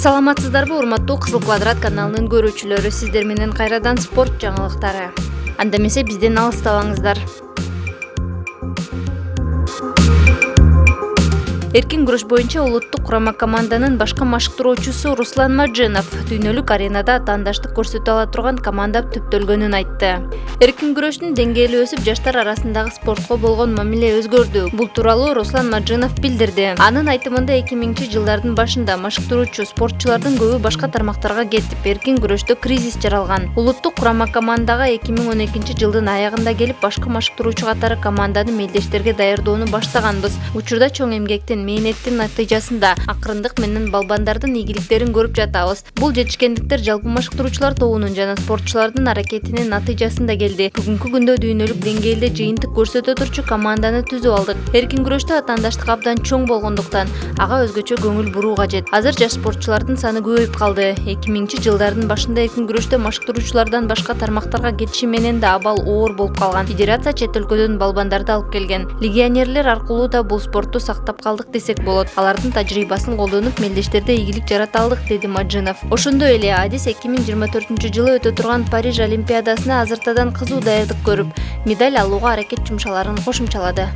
Саламатсыздарбы, урматтуу Кызыл Квадрат каналынын көрүүчүлөрү, сиздер менен кайрадан спорт жаңылыктары. Анда эмесе бизден алыстабаңыздар. Эркин күрөш боюнча улуттук курама команданын башка машыктыруучусу Руслан Маджинов дүйнөлүк аренада атаандаштык көрсөтө ала турган команда түптөлгөнүн айтты. Эркин күрөштүн деңгээли өсүп, жаштар арасындагы спортко болгон мамиле өзгөрдү. Бул тууралуу Руслан Маджинов билдирди. Анын айтымында 2000-жылдардын башында машыктыруучу спортчулардын көбү башка тармактарга кетип, эркин күрөштө кризис жаралган. Улуттук курама командага 2012-жылдын аягында келип, башка машыктыруучу катары команданы мелдештерге даярдоону баштаганбыз. Учурда чоң эмгектен, мээнеттин натыйжасында акырындык менен балбандардын ийгиликтерин көрүп жатабыз. Бул жетишкендиктер жалпы машыктыруучулар тобунун жана спортчулардын аракетинин натыйжасында келди. Бүгүнкү күндө дүйнөлүк деңгээлде жыйынтык көрсөтө турчу команданы түзүп алдык. Эркин күрөштө атаандаштык абдан чоң болгондуктан ага өзгөчө көңүл буруу кажет. Азыр жаш спортчулардын саны көбөйүп калды. 2000-жылдардын башында эркин күрөштө машыктыруучулардан башка тармактарга кетиши менен да абал оор болуп калган. Федерация чет өлкөдөн балбандарды алып келген. Легионерлер аркылуу да бул спортту сактап калдык десек болот. Алардын тажрыйбасын колдонуп, мелдештерде ийгилик жарата алдык, деди Маджинов. Ошондой эле Адис 2024-жылы өтө турган Париж Олимпиадасына азыртадан кызуу даярдык көрүп, медаль алууга аракет жумшаларын кошумчалады.